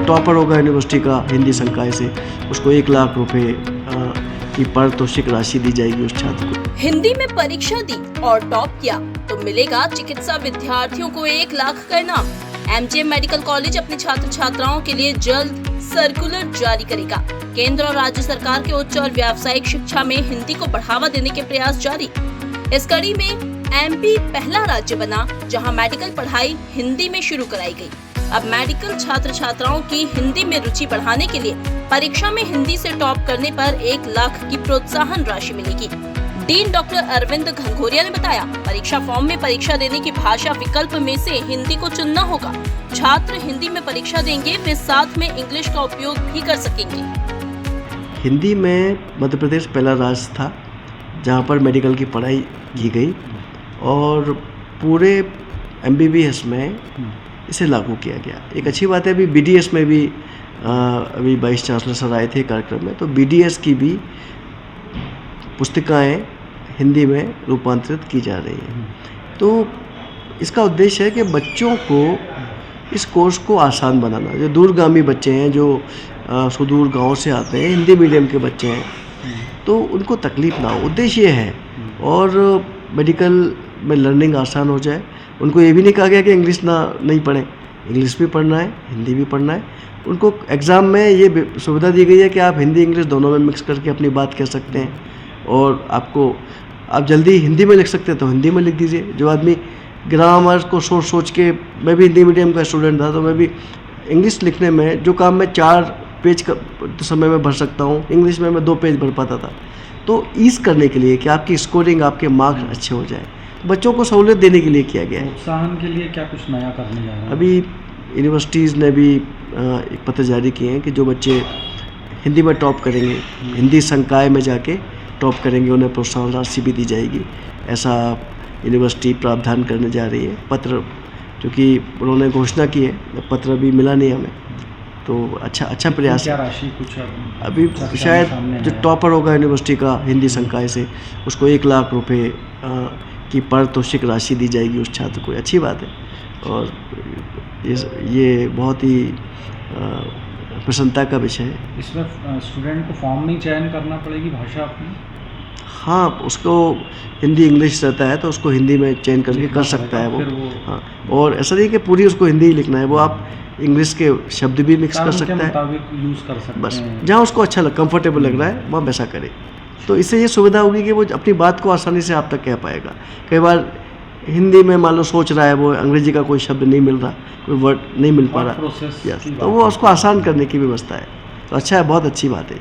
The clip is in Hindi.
टॉपर होगा यूनिवर्सिटी का हिंदी संकाय से, उसको 1 लाख रुपए की पारितोषिक राशि दी जाएगी उस छात्र को। हिंदी में परीक्षा दी और टॉप किया तो मिलेगा चिकित्सा विद्यार्थियों को 1 लाख का इनाम। एमजीएम मेडिकल कॉलेज अपने छात्र छात्राओं के लिए जल्द सर्कुलर जारी करेगा। केंद्र और राज्य सरकार के उच्च और व्यावसायिक शिक्षा में हिंदी को बढ़ावा देने के प्रयास जारी। इस कड़ी में एमपी पहला राज्य बना जहां मेडिकल पढ़ाई हिंदी में शुरू कराई गई। अब मेडिकल छात्र छात्राओं की हिंदी में रुचि बढ़ाने के लिए परीक्षा में हिंदी से टॉप करने पर 1 लाख की प्रोत्साहन राशि मिलेगी। डीन डॉक्टर अरविंद घनघोरिया ने बताया, परीक्षा फॉर्म में परीक्षा देने की भाषा विकल्प में से हिंदी को चुनना होगा। छात्र हिंदी में परीक्षा देंगे, वे साथ में इंग्लिश का उपयोग भी कर सकेंगे। हिंदी में मध्य प्रदेश पहला राज्य था जहाँ पर मेडिकल की पढ़ाई की गई और पूरे एमबीबीएस में इसे लागू किया गया। एक अच्छी बात है, अभी बीडीएस में भी अभी वाइस चांसलर सर आए थे कार्यक्रम में, तो बीडीएस की भी पुस्तिकाएं हिंदी में रूपांतरित की जा रही हैं। तो इसका उद्देश्य है कि बच्चों को इस कोर्स को आसान बनाना। जो दूरगामी बच्चे हैं, जो सुदूर गांव से आते हैं, हिंदी मीडियम के बच्चे हैं, तो उनको तकलीफ़ ना हो, उद्देश्य ये है। और मेडिकल में लर्निंग आसान हो जाए। उनको ये भी नहीं कहा गया कि इंग्लिश नहीं पढ़ें, इंग्लिश भी पढ़ना है, हिंदी भी पढ़ना है। उनको एग्ज़ाम में ये सुविधा दी गई है कि आप हिंदी इंग्लिश दोनों में मिक्स करके अपनी बात कह सकते हैं और आप जल्दी हिंदी में लिख सकते हैं तो हिंदी में लिख दीजिए। जो आदमी ग्रामर को सोच के, मैं भी हिंदी मीडियम का स्टूडेंट था, तो मैं भी इंग्लिश लिखने में जो काम मैं 4 पेज का समय में भर सकता हूँ, इंग्लिश में मैं 2 पेज भर पाता था। तो ईज़ करने के लिए कि आपकी स्कोरिंग, आपके मार्क्स अच्छे हो जाए, बच्चों को सहूलियत देने के लिए किया गया है। प्रोत्साहन के लिए क्या कुछ नया करने जा रहे हैं? अभी यूनिवर्सिटीज़ ने भी एक पत्र जारी किए हैं कि जो बच्चे हिंदी में टॉप करेंगे, हिंदी संकाय में जाके टॉप करेंगे, उन्हें प्रोत्साहन राशि भी दी जाएगी। ऐसा यूनिवर्सिटी प्रावधान करने जा रही है। पत्र क्योंकि उन्होंने घोषणा की है, पत्र भी मिला नहीं हमें, तो अच्छा प्रयास क्या है। राशि कुछ अभी शायद जो टॉपर होगा यूनिवर्सिटी का हिंदी संकाय से, उसको 1 लाख रुपए की पारितोषिक राशि दी जाएगी उस छात्र को। अच्छी बात है और ये बहुत ही प्रसन्नता का विषय है। इसमें स्टूडेंट को फॉर्म में चयन करना पड़ेगी भाषा अपनी? हाँ, उसको हिंदी इंग्लिश रहता है तो उसको हिंदी में चयन करके कर सकता है वो। हाँ, और ऐसा नहीं कि पूरी उसको हिंदी ही लिखना है, वो आप इंग्लिश के शब्द भी मिक्स कर सकता है, यूज़ कर सकते बस हैं। जहाँ उसको अच्छा कंफर्टेबल लग रहा है वहाँ वैसा करे। तो इससे ये सुविधा होगी कि वो अपनी बात को आसानी से आप तक कह पाएगा। कई बार हिंदी में मान लो सोच रहा है, वो अंग्रेजी का कोई शब्द नहीं मिल रहा, कोई वर्ड नहीं मिल पा रहा, तो वो उसको आसान करने की व्यवस्था है। तो अच्छा है, बहुत अच्छी बात है।